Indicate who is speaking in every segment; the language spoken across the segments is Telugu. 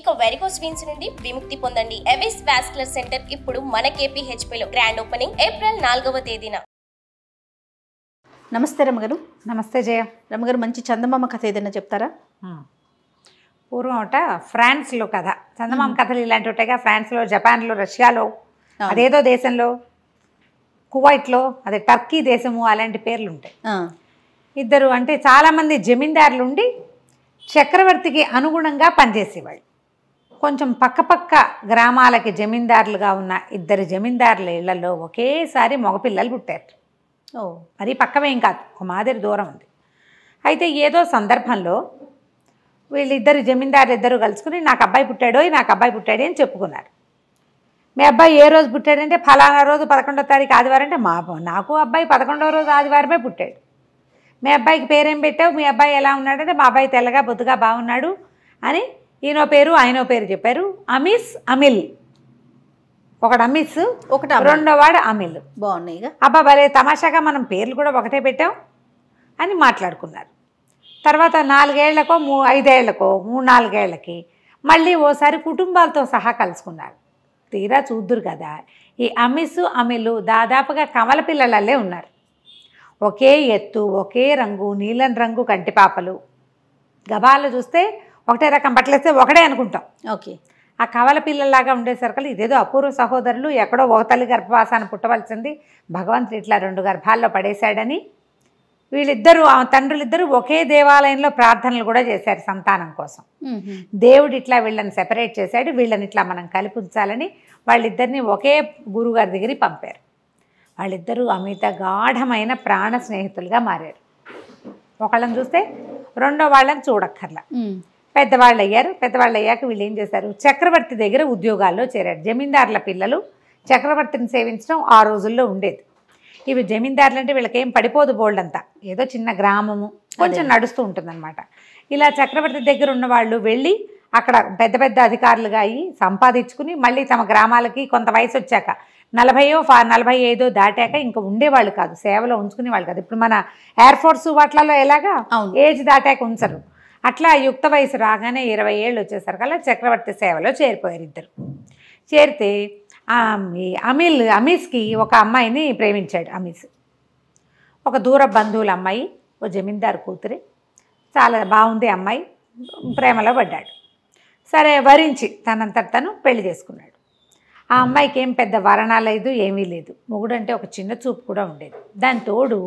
Speaker 1: ఇక వెరికోస్ వెయిన్స్ నుండి విముక్తి పొందండి. ఎవిస్ వాస్కులర్ సెంటర్ ఇప్పుడు మన KPHP లో గ్రాండ్ ఓపెనింగ్ ఏప్రిల్ 4వ తేదీన.
Speaker 2: నమస్తే రమ్మగారు.
Speaker 3: నమస్తే జయ.
Speaker 2: రమ్మగారు, మంచి చందమామ కథ ఏదైనా చెప్తారా?
Speaker 3: పూర్వం ఒకట ఫ్రాన్స్లో కథ, చందమామ కథలు ఇలాంటి ఉంటాయిగా. ఫ్రాన్స్లో, జపాన్లో, రష్యాలో, అదేదో దేశంలో, కువైట్లో, అదే టర్కీ దేశము, అలాంటి పేర్లు ఉంటాయి. ఇద్దరు అంటే చాలామంది జమీందారులు ఉండి చక్రవర్తికి అనుగుణంగా పనిచేసేవాళ్ళు. కొంచెం పక్కపక్క గ్రామాలకి జమీందారులుగా ఉన్న ఇద్దరు జమీందారుల ఇళ్లలో ఒకేసారి మగపిల్లలు పుట్టారు. మరి పక్కవేం కాదు, ఒక మాదిరి దూరం ఉంది. అయితే ఏదో సందర్భంలో వీళ్ళిద్దరు జమీందారులు ఇద్దరు కలుసుకుని నాకు అబ్బాయి పుట్టాడు అని చెప్పుకున్నారు. మీ అబ్బాయి ఏ రోజు పుట్టాడంటే ఫలానా రోజు 11వ తారీఖు ఆదివారం అంటే నాకు అబ్బాయి 11వ రోజు ఆదివారమే పుట్టాడు. మీ అబ్బాయికి పేరేం పెట్టావు, మీ అబ్బాయి ఎలా ఉన్నాడంటే మా అబ్బాయి తెల్లగా బొద్దుగా బాగున్నాడు అని ఈయనో పేరు ఆయనో పేరు చెప్పారు. అమిస్, అమిల్. ఒకడు అమిస్, ఒకటి రెండోవాడు అమిల్.
Speaker 2: బాగున్నాయిగా.
Speaker 3: అబ్బా భలే తమాషాగా మనం పేర్లు కూడా ఒకటే పెట్టాం అని మాట్లాడుకున్నారు. తర్వాత 4 ఏళ్లకో 5 ఏళ్లకో 3-4 ఏళ్లకి మళ్ళీ ఓసారి కుటుంబాలతో సహా కలుసుకున్నారు. తీరా చూద్దురు కదా, ఈ అమిస్ అమిలు దాదాపుగా కమల పిల్లలల్లే ఉన్నారు. ఒకే ఎత్తు, ఒకే రంగు, నీలం రంగు కంటిపాపలు. గబాలు చూస్తే ఒకటే రకం బట్టలేస్తే ఒకడే అనుకుంటాం.
Speaker 2: ఓకే.
Speaker 3: ఆ కవల పిల్లల్లాగా ఉండేసరికి ఇదేదో అపూర్వ సహోదరులు, ఎక్కడో ఒక తల్లి గర్భవాసాన్ని పుట్టవలసింది, భగవంతుడు ఇట్లా 2 గర్భాల్లో పడేశాడని వీళ్ళిద్దరూ, ఆ తండ్రులిద్దరూ ఒకే దేవాలయంలో ప్రార్థనలు కూడా చేశారు సంతానం కోసం. దేవుడు ఇట్లా వీళ్ళని సెపరేట్ చేశాడు, వీళ్ళని ఇట్లా మనం కలిపి ఉంచాలని వాళ్ళిద్దరిని ఒకే గురుగారి దగ్గరికి పంపారు. వాళ్ళిద్దరూ అమిత గాఢమైన ప్రాణ స్నేహితులుగా మారారు. ఒకళ్ళని చూస్తే రెండో వాళ్ళని చూడక్కర్లా. పెద్దవాళ్ళు అయ్యారు. పెద్దవాళ్ళు అయ్యాక వీళ్ళు ఏం చేశారు, చక్రవర్తి దగ్గర ఉద్యోగాల్లో చేరారు. జమీందారుల పిల్లలు చక్రవర్తిని సేవించడం ఆ రోజుల్లో ఉండేది. ఇవి జమీందారులు అంటే వీళ్ళకేం పడిపోదు బోల్డంతా, ఏదో చిన్న గ్రామము, కొంచెం నడుస్తూ ఉంటుందన్నమాట. ఇలా చక్రవర్తి దగ్గర ఉన్న వాళ్ళు వెళ్ళి అక్కడ పెద్ద పెద్ద అధికారులుగా అయ్యి సంపాదించుకుని మళ్ళీ తమ గ్రామాలకి కొంత వయసు వచ్చాక 40-45 దాటాక ఇంకా ఉండేవాళ్ళు కాదు, సేవలో ఉంచుకునేవాళ్ళు కాదు. ఇప్పుడు మన ఎయిర్ ఫోర్స్ వాటిలలో ఎలాగా ఏజ్ దాటాక ఉంచరు, అట్లా యుక్త వయసు రాగానే 20 ఏళ్ళు వచ్చేసరికల్లా చక్రవర్తి సేవలో చేరిపోయారు ఇద్దరు. చేరితే అమీస్కి ఒక అమ్మాయిని ప్రేమించాడు. అమీస్ ఒక దూర బంధువుల అమ్మాయి, ఓ జమీందారు కూతురి, చాలా బాగుంది అమ్మాయి, ప్రేమలో పడ్డాడు. సరే వరించి తనంతట తను పెళ్లి చేసుకున్నాడు. ఆ అమ్మాయికి ఏం పెద్ద వరణాలు లేదు, ఏమీ లేదు. మొగుడంటే ఒక చిన్న చూపు కూడా ఉండేది. దాని తోడు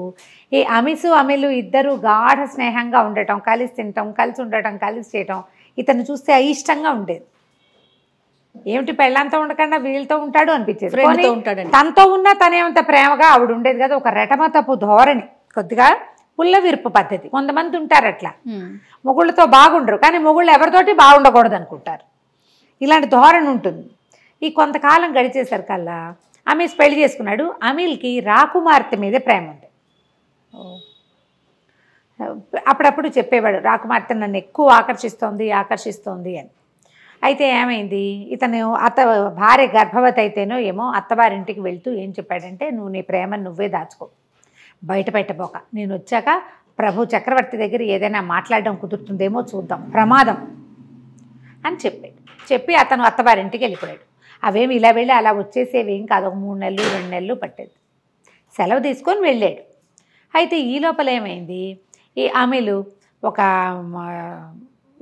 Speaker 3: ఈ అమిసు అమిలు ఇద్దరు గాఢ స్నేహంగా ఉండటం, కలిసి తినటం, కలిసి ఉండటం, కలిసి చేయటం ఇతను చూస్తే అయిష్టంగా ఉండేది. ఏమిటి పెళ్ళంతో ఉండకుండా వీళ్ళతో ఉంటాడు అనిపించేది. తనతో ఉన్నా తనేమంత ప్రేమగా ఆవిడ ఉండేది కదా. ఒక రెటమతపు ధోరణి, కొద్దిగా పుల్ల విరుపు పద్ధతి. కొంతమంది ఉంటారు అట్లా, మొగుళ్ళతో బాగుండరు కానీ మొగుళ్ళు ఎవరితోటి బాగుండకూడదు అనుకుంటారు. ఇలాంటి ధోరణి ఉంటుంది. ఈ కొంతకాలం గడిచేసరికల్లా అమీస్ పెళ్లి చేసుకున్నాడు. అమీల్కి రాకుమార్తె మీద ప్రేమ ఉంది. అప్పుడప్పుడు చెప్పేవాడు, రాకుమార్తె నన్ను ఎక్కువ ఆకర్షిస్తోంది అని. అయితే ఏమైంది, ఇతను భార్య గర్భవతి అయితేనో ఏమో అత్తవారింటికి వెళ్తూ ఏం చెప్పాడంటే, నువ్వు నీ ప్రేమను నువ్వే దాచుకో, బయట పెట్టబోక, నేను వచ్చాక ప్రభు చక్రవర్తి దగ్గర ఏదైనా మాట్లాడడం కుదురుతుందేమో చూద్దాం, ప్రమాదం అని చెప్పి అతను అత్తవారింటికి వెళ్ళిపోయాడు. అవేమి ఇలా వెళ్ళి అలా వచ్చేసేవేం కాదు, ఒక 3 నెలలు 2 నెలలు పట్టేది. సెలవు తీసుకొని వెళ్ళాడు. అయితే ఈ లోపల ఏమైంది, ఈ అమీలు ఒక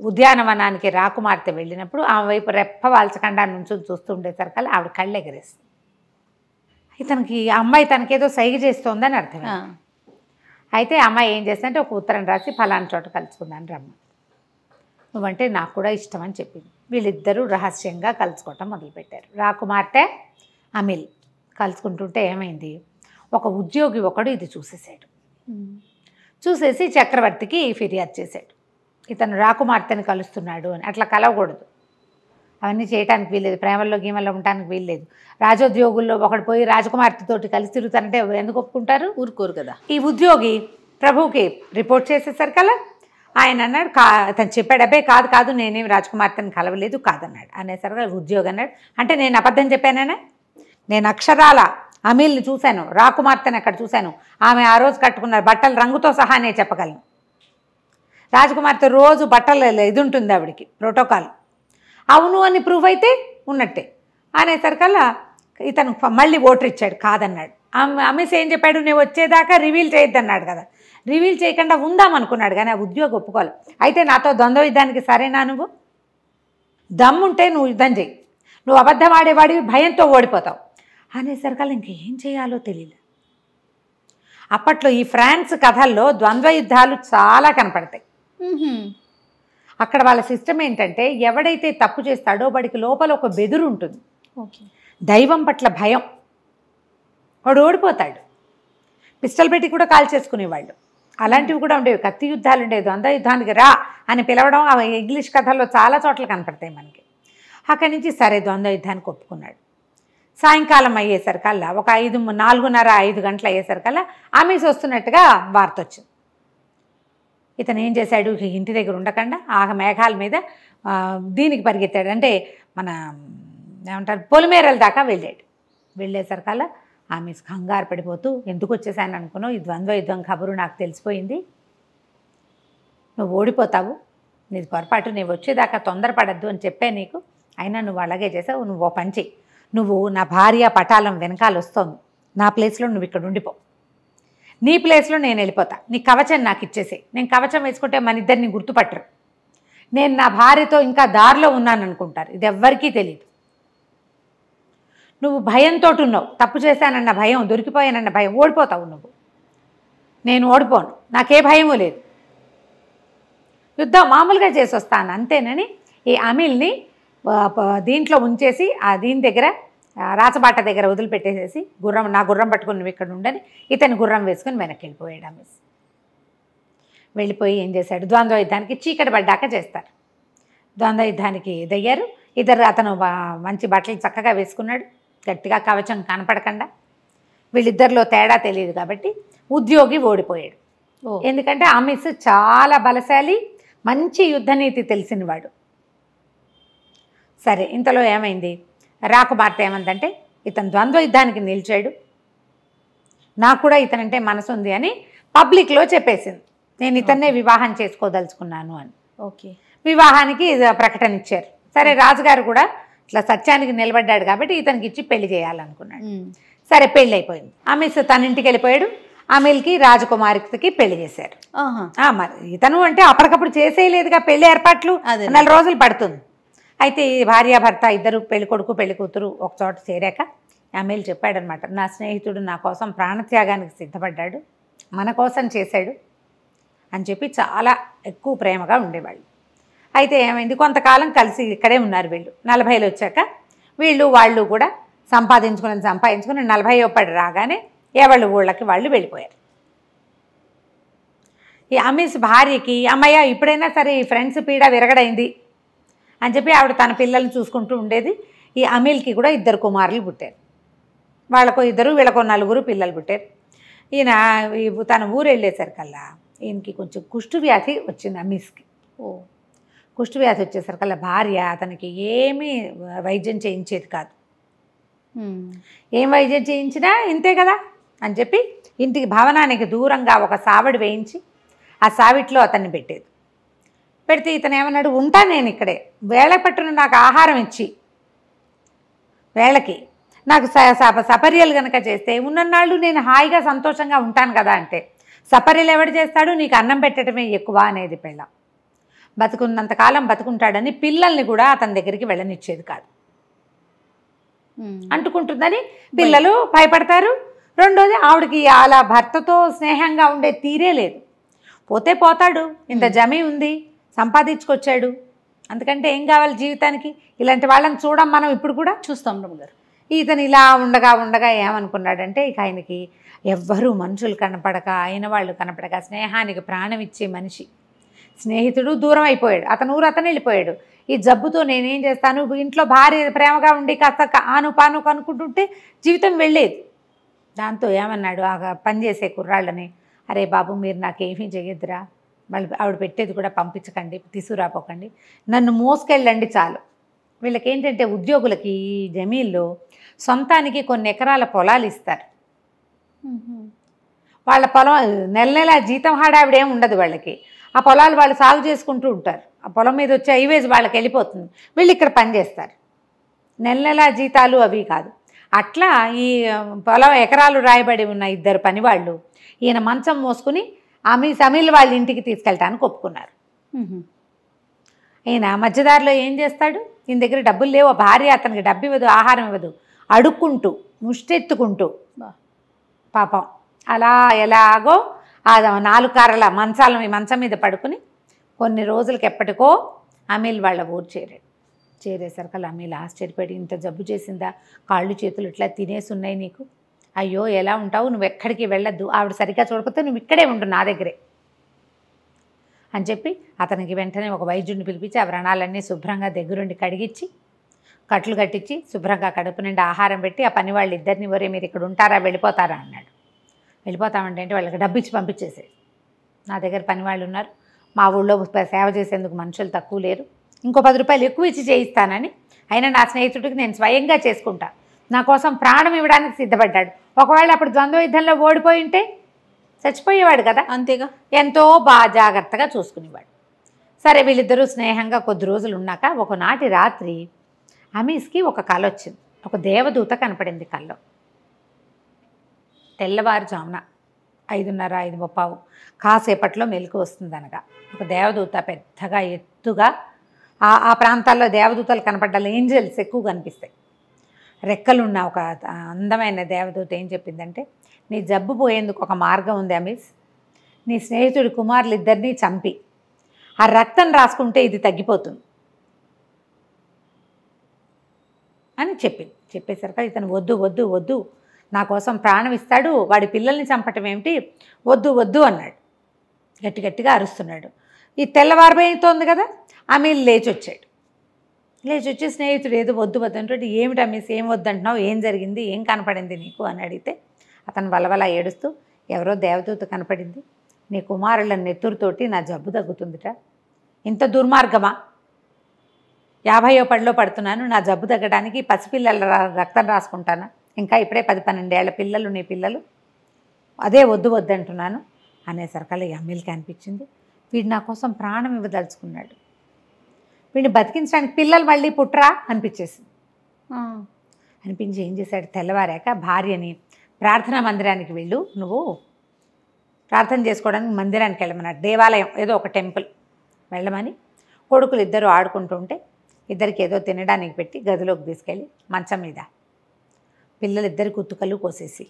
Speaker 3: ఉద్యానవనానికి రాకుమార్తె వెళ్ళినప్పుడు ఆమె వైపు రెప్ప వాల్చకుండా నుంచి చూస్తూ ఉండేసరికల్లా ఆవిడ కళ్ళు ఎగరేస్తుంది. ఇతనికి అమ్మాయి తనకేదో సైగ చేస్తోందని అర్థం. అయితే అమ్మాయి ఏం చేస్తుందంటే ఒక ఉత్తరం రాసి ఫలానా చోట కలుసుకుందాన్ని రమ్మ, నువ్వంటే నాకు కూడా ఇష్టం అని చెప్పింది. వీళ్ళిద్దరూ రహస్యంగా కలుసుకోవటం మొదలుపెట్టారు. రాకుమార్తె అమిల్ కలుసుకుంటుంటే ఏమైంది, ఒక ఉద్యోగి ఒకడు ఇది చూసేసి చక్రవర్తికి ఫిర్యాదు చేశాడు, ఇతను రాకుమార్తెని కలుస్తున్నాడు అని. అట్లా కలవకూడదు, అవన్నీ చేయడానికి వీల్లేదు, ప్రేమల్లో గీమల్లో ఉండటానికి వీల్లేదు. రాజోద్యోగుల్లో ఒకడు పోయి రాజకుమార్తెతోటి కలిసి తిరుగుతానంటే ఎందుకు ఒప్పుకుంటారు, ఊరుకోరు కదా. ఈ ఉద్యోగి ప్రభువుకి రిపోర్ట్ చేసేసరికల్లా ఆయన అన్నాడు, అతను చెప్పాడు, అబ్బాయి కాదు నేనేమి రాజకుమార్తెని కలవలేదు కాదన్నాడు. అనేసరికి ఉద్యోగి అన్నాడు, అంటే నేను అబద్ధం చెప్పానా, నేను అక్షరాల అమీల్ని చూశాను, రాకుమార్తెని అక్కడ చూశాను, ఆమె ఆ రోజు కట్టుకున్న బట్టల రంగుతో సహా నేను చెప్పగలను. రాజకుమార్తె రోజు బట్టలు ఇది ఉంటుంది ఆవిడికి ప్రోటోకాల్, అవును అని ప్రూవ్ అయితే ఉన్నట్టే అనేసరికల్లా ఇతను మళ్ళీ ఓటర్ ఇచ్చాడు, కాదన్నాడు. అమిత్ ఏం చెప్పాడు, నేను వచ్చేదాకా రివీల్ చేయొద్దన్నాడు కదా, రివీల్ చేయకుండా ఉందామనుకున్నాడు కానీ ఆ ఉద్యోగం ఒప్పుకోవాలి. అయితే నాతో ద్వంద్వ యుద్ధానికి సరేనా, నువ్వు దమ్ముంటే నువ్వు యుద్ధం చేయి, నువ్వు అబద్ధం ఆడేవాడివి, భయంతో ఓడిపోతావు అనేసరికల్లా ఇంకేం చేయాలో తెలియదు. అప్పట్లో ఈ ఫ్రాన్స్ కథల్లో ద్వంద్వ యుద్ధాలు చాలా కనపడతాయి. అక్కడ వాళ్ళ సిస్టమ్ ఏంటంటే ఎవడైతే తప్పు చేస్తాడో వాడికి లోపల ఒక బెదురు ఉంటుంది, దైవం పట్ల భయం, వాడు ఓడిపోతాడు. పిస్టల్ పెట్టి కూడా కాల్ చేసుకునేవాళ్ళు, అలాంటివి కూడా ఉండేవి. కత్తి యుద్ధాలు ఉండేవి, ద్వంద్వ యుద్ధానికి రా అని పిలవడం అవి ఇంగ్లీష్ కథల్లో చాలా చోట్ల కనపడతాయి మనకి. అక్కడి నుంచి సరే ద్వంద్వ యుద్ధానికి ఒప్పుకున్నాడు. సాయంకాలం అయ్యేసరికల్లా ఒక 4:30-5 గంటలు అయ్యేసరికల్లా ఆమెస్ వస్తున్నట్టుగా వార్త వచ్చింది. ఇతను ఏం చేశాడు, ఇంటి దగ్గర ఉండకుండా ఆ మేఘాల మీద దీనికి పరిగెత్తాడు, అంటే మన ఏమంటారు పొలిమేరల దాకా వెళ్ళాడు. వెళ్ళేసరికల్లా ఆమెస్ కంగారు పడిపోతూ, ఎందుకు వచ్చేసాను అనుకున్నావు, ఈ ద్వంద్వ యుద్ధం ఖబరు నాకు తెలిసిపోయింది, నువ్వు ఓడిపోతావు, నీది పొరపాటు, నేను వచ్చేదాకా తొందరపడద్దు అని చెప్పే నీకు, అయినా నువ్వు అలాగే చేసావు. నువ్వు ఓ పని చెయ్యి, నువ్వు నా భార్య పటాలం వెనకాల వస్తోంది, నా ప్లేస్లో నువ్వు ఇక్కడ ఉండిపో, నీ ప్లేస్లో నేను వెళ్ళిపోతా, నీ కవచం నాకు ఇచ్చేసే, నేను కవచం వేసుకుంటే మన ఇద్దరిని గుర్తుపట్టరు, నేను నా భార్యతో ఇంకా దారిలో ఉన్నాను అనుకుంటారు, ఇది ఎవ్వరికీ తెలియదు. నువ్వు భయంతో ఉన్నావు, తప్పు చేశానన్న భయం, దొరికిపోయానన్న భయం, ఓడిపోతావు నువ్వు, నేను ఓడిపోను, నాకే భయమూ లేదు, యుద్ధం మామూలుగా చేసి వస్తాను అంతేనని ఈ అమిల్ని దీంట్లో ఉంచేసి ఆ దీని దగ్గర రాచబాట దగ్గర వదిలిపెట్టేసేసి నా గుర్రం పట్టుకుని నువ్వు ఇక్కడ ఉండని ఇతని గుర్రం వేసుకుని వెనక్కి వెళ్ళిపోయాడు. అమిస్ వెళ్ళిపోయి ఏం చేశాడు, ద్వంద్వ యుద్ధానికి చీకటి పడ్డాక చేస్తారు. ద్వంద్వ యుద్ధానికి దిగారు ఇద్దరు. అతను మంచి బట్టలు చక్కగా వేసుకున్నాడు, గట్టిగా కవచం కనపడకుండా. వీళ్ళిద్దరిలో తేడా తెలియదు కాబట్టి ఉద్యోగి ఓడిపోయాడు. ఎందుకంటే అమిస్ చాలా బలశాలి, మంచి యుద్ధనీతి తెలిసినవాడు. సరే, ఇంతలో ఏమైంది, రాకుమార్తె ఏమందంటే ఇతను ద్వంద్వ యుద్ధానికి నిలిచాడు, నాకు కూడా ఇతనంటే మనసు ఉంది అని పబ్లిక్లో చెప్పేసింది, నేను ఇతన్నే వివాహం చేసుకోదలుచుకున్నాను అని.
Speaker 2: ఓకే,
Speaker 3: వివాహానికి ప్రకటన ఇచ్చారు. సరే, రాజుగారు కూడా ఇట్లా సత్యానికి నిలబడ్డాడు కాబట్టి ఇతనికి ఇచ్చి పెళ్లి చేయాలనుకున్నాడు. సరే, పెళ్ళి అయిపోయింది. అమిస్ తన ఇంటికి వెళ్ళిపోయాడు. అమిల్కి రాజకుమారికి పెళ్లి చేశారు. మరి ఇతను అంటే అప్పటికప్పుడు చేసేయలేదుగా పెళ్లి ఏర్పాట్లు, 4 రోజులు పడుతుంది. అయితే ఈ భార్యాభర్త ఇద్దరు, పెళ్లి కొడుకు పెళ్లి కూతురు ఒక చోట చేరాక అమిల్ చెప్పాడనమాట, నా స్నేహితుడు నా కోసం ప్రాణత్యాగానికి సిద్ధపడ్డాడు, మన కోసం చేశాడు అని చెప్పి చాలా ఎక్కువ ప్రేమగా ఉండేవాళ్ళు. అయితే ఏమైంది, కొంతకాలం కలిసి ఇక్కడే ఉన్నారు వీళ్ళు. 40 వచ్చాక వాళ్ళు కూడా సంపాదించుకుని 40 పడి రాగానే ఎవళ్ళు ఊళ్ళకి వాళ్ళు వెళ్ళిపోయారు. ఈ అమిస్ భార్యకి, అమ్మయ్య ఇప్పుడైనా సరే ఈ ఫ్రెండ్స్ పీడ విరగడైంది అని చెప్పి ఆవిడ తన పిల్లల్ని చూసుకుంటూ ఉండేది. ఈ అమిల్కి కూడా 2 కుమారులు పుట్టారు. వాళ్ళకు 2 వీళ్ళకు 4 పిల్లలు పుట్టారు. ఈయన తన ఊరు వెళ్ళేసరికల్లా ఈయనకి కొంచెం కుష్ఠవ్యాధి వచ్చింది అమిస్కి. కుష్ఠవ్యాధి వచ్చేసరికల్లా భార్య అతనికి ఏమీ వైద్యం చేయించేది కాదు. ఏం వైద్యం చేయించినా ఇంతే కదా అని చెప్పి ఇంటికి భవనానికి దూరంగా ఒక సావిడి వేయించి ఆ సావిట్లో అతన్ని పెట్టేది. పెడితే ఇతను ఏమన్నాడు, ఉంటా నేను ఇక్కడే, వేళ పట్టున నాకు ఆహారం ఇచ్చి వేళకి నాకు సపర్యలు కనుక చేస్తే ఉన్నన్నాళ్ళు నేను హాయిగా సంతోషంగా ఉంటాను కదా అంటే, సపర్యలు ఎవడు చేస్తాడు, నీకు అన్నం పెట్టడమే ఎక్కువ అనేది పిల్ల. బతుకున్నంతకాలం బతుకుంటాడని పిల్లల్ని కూడా అతని దగ్గరికి వెళ్ళనిచ్చేది కాదు. అంటుకుంటుందని పిల్లలు భయపడతారు. రెండోది ఆవిడకి అలా భర్తతో స్నేహంగా ఉండే తీరే లేదు. పోతే పోతాడు, ఇంత జమీ ఉంది, సంపాదించుకొచ్చాడు, అందుకంటే ఏం కావాలి జీవితానికి, ఇలాంటి వాళ్ళని చూడం మనం ఇప్పుడు కూడా చూస్తాం గారు. ఇతను ఇలా ఉండగా ఏమనుకున్నాడంటే, ఇక ఆయనకి ఎవ్వరూ మనుషులు కనపడక, అయిన వాళ్ళు కనపడక, స్నేహానికి ప్రాణం ఇచ్చే మనిషి స్నేహితుడు దూరం అయిపోయాడు. అతను ఊరు అతను వెళ్ళిపోయాడు. ఈ జబ్బుతో నేనేం చేస్తాను, ఇంట్లో భార్య ప్రేమగా ఉండి కాస్త ఆను పాను కనుక్కుంటుంటే జీవితం వెళ్ళేది. దాంతో ఏమన్నాడు ఆ పనిచేసే కుర్రాళ్ళని, అరే బాబు మీరు నాకేమీ చేయొద్దురా, మళ్ళీ ఆవిడ పెట్టేది కూడా పంపించకండి, తీసుకురాపోకండి, నన్ను మోసుకెళ్ళండి చాలు. వీళ్ళకి ఏంటంటే ఉద్యోగులకి జమీల్లో సొంతానికి కొన్ని ఎకరాల పొలాలు ఇస్తారు. వాళ్ళ పొలం నెల జీతం హడావిడేం ఉండదు వాళ్ళకి. ఆ పొలాలు వాళ్ళు సాగు చేసుకుంటూ ఉంటారు. ఆ పొలం మీద వచ్చే హైవేజ్ వాళ్ళకి వెళ్ళిపోతుంది, వీళ్ళు ఇక్కడ పని చేస్తారు. నెల నెలా జీతాలు అవి కాదు. అట్లా ఈ పొలం ఎకరాలు రాయబడి ఉన్న ఇద్దరు పనివాళ్ళు ఈయన మంచం మోసుకుని సమీల్ వాళ్ళ ఇంటికి తీసుకెళ్ళటానికి ఒప్పుకున్నారు. ఈయన మధ్యదారిలో ఏం చేస్తాడు, ఈయన దగ్గర డబ్బులు లేవు, భార్య అతనికి డబ్బు ఇవ్వదు, ఆహారం ఇవ్వదు, అడుక్కుంటూ ముష్టెత్తుకుంటూ పాపం అలా ఎలాగో ఆ 4 కార్ల మంచం మీద పడుకుని కొన్ని రోజులకి ఎప్పటికో అమీల్ వాళ్ళ ఊరు చేరేసరికి అమీల్ ఆశ్చర్యపడి, ఇంత జబ్బు చేసిందా, కాళ్ళు చేతులు ఇట్లా తినేసి ఉన్నాయి నీకు, అయ్యో ఎలా ఉంటావు, నువ్వు ఎక్కడికి వెళ్ళొద్దు, ఆవిడ సరిగ్గా చూడకపోతే నువ్వు ఇక్కడే ఉండు నా దగ్గరే అని చెప్పి అతనికి వెంటనే ఒక వైద్యుడిని పిలిపించి ఆ వ్రణాలన్నీ శుభ్రంగా దగ్గరుండి కడిగించి కట్లు కట్టించి శుభ్రంగా కడుపు నిండా ఆహారం పెట్టి ఆ పని వాళ్ళు ఇద్దరిని ఒరే మీరు ఇక్కడ ఉంటారా వెళ్ళిపోతారా అన్నాడు. వెళ్ళిపోతామంటే వాళ్ళకి డబ్బు ఇచ్చి పంపించేసాడు. నా దగ్గర పని వాళ్ళు ఉన్నారు, మా ఊళ్ళో సేవ చేసేందుకు మనుషులు తక్కువ లేరు, ఇంకో 10 రూపాయలు ఎక్కువ ఇచ్చి చేయిస్తానని, అయినా నా స్నేహితుడికి నేను స్వయంగా చేసుకుంటా, నా కోసం ప్రాణం ఇవ్వడానికి సిద్ధపడ్డాడు. ఒకవేళ అప్పుడు ద్వంద్వ యుద్ధంలో ఓడిపోయి ఉంటే చచ్చిపోయేవాడు కదా,
Speaker 2: అంతేగా,
Speaker 3: ఎంతో బాగా జాగ్రత్తగా చూసుకునేవాడు. సరే వీళ్ళిద్దరూ స్నేహంగా కొద్ది రోజులు ఉన్నాక ఒకనాటి రాత్రి అమీస్కి ఒక కల వచ్చింది. ఒక దేవదూత కనపడింది కల్లో. తెల్లవారుజామున 5:30, 5:30 కాసేపట్లో మెలకు వస్తుందనగా ఒక దేవదూత పెద్దగా ఎత్తుగా, ఆ ప్రాంతాల్లో దేవదూతలు కనపడ్డాలి, ఏంజల్స్ ఎక్కువ కనిపిస్తాయి. రెక్కలున్న ఒక అందమైన దేవదూత ఏం చెప్పిందంటే, నీ జబ్బు పోయేందుకు ఒక మార్గం ఉంది అమీస్, నీ స్నేహితుడి కుమారులు ఇద్దరినీ చంపి ఆ రక్తం రాసుకుంటే ఇది తగ్గిపోతుంది అని చెప్పింది. చెప్పేసరికి ఇతను వద్దు వద్దు వద్దు, నా కోసం ప్రాణం ఇస్తాడు, వాడి పిల్లల్ని చంపటం ఏమిటి, వద్దు వద్దు అన్నాడు. గట్టి గట్టిగా అరుస్తున్నాడు. ఈ తెల్లవారిపోతుంది కదా, అమీల్ లేచి వచ్చి స్నేహితుడు ఏదో వద్దు వద్దు అంటే, ఏమిటి అమీస్ ఏం వద్దంటున్నావు, ఏం జరిగింది, ఏం కనపడింది నీకు అని అడిగితే అతను వలవల ఏడుస్తూ, ఎవరో దేవదూత కనపడింది, నీ కుమారుల నెత్తురుతోటి నా జబ్బు తగ్గుతుందిట, ఇంత దుర్మార్గమా, 50వ పడిలో పడుతున్నాను, నా జబ్బు తగ్గడానికి పసిపిల్లల రక్తం రాసుకుంటానా, ఇంకా ఇప్పుడే 10-12 ఏళ్ల పిల్లలు నీ పిల్లలు, అదే వద్దు వద్దంటున్నాను అనేసరికల్లా అమీల్కి అనిపించింది, వీడు నా కోసం ప్రాణం ఇవ్వదలుచుకున్నాడు, వీడిని బతికించడానికి పిల్లలు మళ్ళీ పుట్టరా అనిపించేసింది. అనిపించి ఏం చేశాడు, తెల్లవారాక భార్యని ప్రార్థనా మందిరానికి వెళ్ళు, నువ్వు ప్రార్థన చేసుకోవడానికి మందిరానికి వెళ్ళమన్నాడు, దేవాలయం ఏదో ఒక టెంపుల్ వెళ్ళమని. కొడుకులు ఇద్దరు ఆడుకుంటుంటే ఇద్దరికి ఏదో తినడానికి పెట్టి గదిలోకి తీసుకెళ్ళి మంచం మీద పిల్లలిద్దరి కుత్తుకలు కోసేసి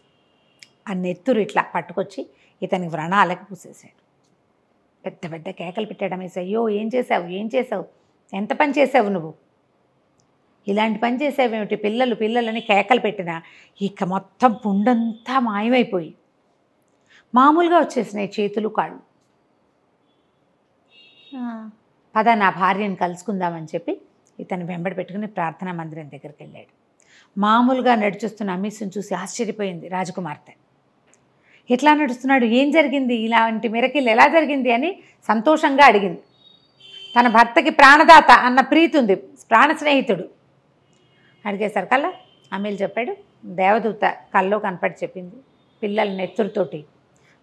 Speaker 3: ఆ నెత్తురు ఇట్లా పట్టుకొచ్చి ఇతని వ్రణాలకు పూసేసాడు. పెద్ద పెద్ద కేకలు పెట్టాడు అమీస్, అయ్యో ఏం చేసావు, ఎంత పని చేసావు నువ్వు, ఇలాంటి పని చేసావేమిటి, పిల్లలని కేకలు పెట్టినా ఇక మొత్తం పుండంతా మాయమైపోయి మామూలుగా వచ్చేసినాయి చేతులు కాళ్ళు. పద నా భార్యను కలుసుకుందామని చెప్పి ఇతను వెంబడి పెట్టుకుని ప్రార్థనా మందిరం దగ్గరికి వెళ్ళాడు. మామూలుగా నడుచుస్తున్న అమీస్ని చూసి ఆశ్చర్యపోయింది రాజకుమార్తె. ఎట్లా నడుస్తున్నాడు, ఏం జరిగింది, ఇలాంటి మిరకిల్ ఎలా జరిగింది అని సంతోషంగా అడిగింది. తన భర్తకి ప్రాణదాత అన్న ప్రీతి ఉంది, ప్రాణ స్నేహితుడు. అడిగేసరికల్లా అమీల్ చెప్పాడు, దేవదూత కల్లో కనపడి చెప్పింది, పిల్లల నెత్తురుతోటి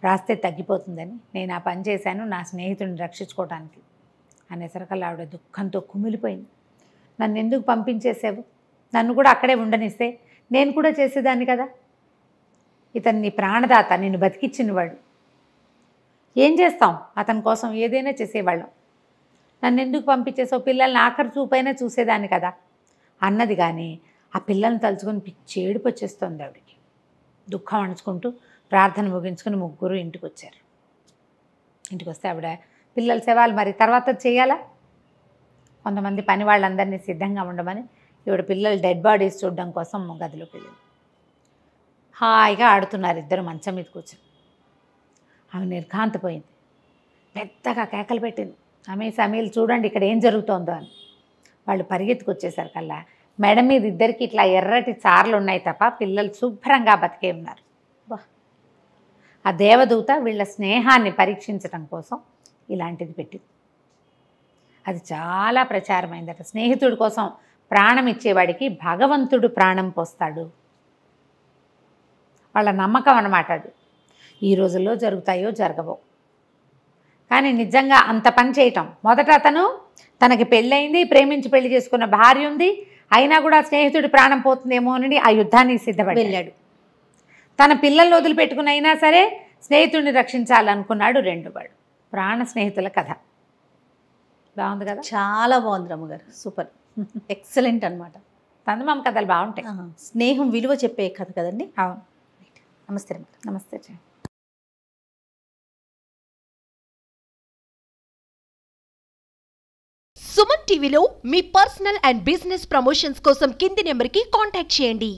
Speaker 3: రాస్తే తగ్గిపోతుందని, నేను ఆ పని చేశాను నా స్నేహితుడిని రక్షించుకోవడానికి అనేసరికల్లా ఆవిడ దుఃఖంతో కుమిలిపోయింది. నన్ను ఎందుకు పంపించేసావు, నన్ను కూడా అక్కడే ఉండనిస్తే నేను కూడా చేసేదాన్ని కదా, ఇతను నీ ప్రాణదాత, నిన్ను బతికిచ్చినవాడు, ఏం చేస్తాం, అతని కోసం ఏదైనా చేసేవాళ్ళం, నన్ను ఎందుకు పంపించేసావు, పిల్లల్ని ఆఖరి చూపైనా చూసేదాన్ని కదా అన్నది. కానీ ఆ పిల్లల్ని తలుచుకొని పిచ్చి ఏడుపు వచ్చేస్తుంది ఆవిడికి. దుఃఖం అణుచుకుంటూ ప్రార్థన ముగించుకుని ముగ్గురు ఇంటికి వచ్చారు. ఇంటికి వస్తే ఆవిడ పిల్లల సేవలు మరి తర్వాత చేయాలా, కొంతమంది పని వాళ్ళందరినీ సిద్ధంగా ఉండమని ఈవిడ పిల్లలు డెడ్ బాడీస్ చూడడం కోసం గదిలోకి వెళ్ళింది. హాయిగా ఆడుతున్నారు ఇద్దరు మంచం మీద కూర్చొని. ఆమె నిర్ఘాంతపోయింది, పెద్దగా కేకలు పెట్టింది, అమీల్ చూడండి ఇక్కడ ఏం జరుగుతోందో అని. వాళ్ళు పరిగెత్తుకొచ్చేసరికల్లా మెడ మీద ఇద్దరికి ఇట్లా ఎర్రటి చార్లు ఉన్నాయి తప్ప పిల్లలు శుభ్రంగా బతికే ఉన్నారు. ఆ దేవదూత వీళ్ళ స్నేహాన్ని పరీక్షించడం కోసం ఇలాంటిది పెట్టింది. అది చాలా ప్రచారమైందట. స్నేహితుడి కోసం ప్రాణం ఇచ్చేవాడికి భగవంతుడు ప్రాణం పోస్తాడు, వాళ్ళ నమ్మకం అన్నమాట అది. ఈ రోజుల్లో జరుగుతాయో జరగవో, కానీ నిజంగా అంత పని చేయటం, మొదట అతను తనకి పెళ్ళయింది, ప్రేమించి పెళ్లి చేసుకున్న భార్య ఉంది, అయినా కూడా స్నేహితుడి ప్రాణం పోతుందేమో అని ఆ యుద్ధాన్ని సిద్ధపడి
Speaker 2: వెళ్ళాడు.
Speaker 3: తన పిల్లల్ని వదిలిపెట్టుకుని అయినా సరే స్నేహితుడిని రక్షించాలనుకున్నాడు రెండువాడు. ప్రాణ స్నేహితుల కథ బాగుంది కదా?
Speaker 2: చాలా బాగుంది రమ్మగారు, సూపర్, ఎక్సలెంట్ అనమాట.
Speaker 3: చందమామ కథలు బాగుంటాయి.
Speaker 2: స్నేహం విలువ చెప్పే కథ కదండి.
Speaker 3: అవును.
Speaker 2: నమస్తే రమ్మగారు.
Speaker 3: నమస్తే.
Speaker 4: సుమన్ టీవీలో మీ పర్సనల్ అండ్ బిజినెస్ ప్రమోషన్స్ కోసం కింది నెంబర్కి కాంటాక్ట్ చేయండి.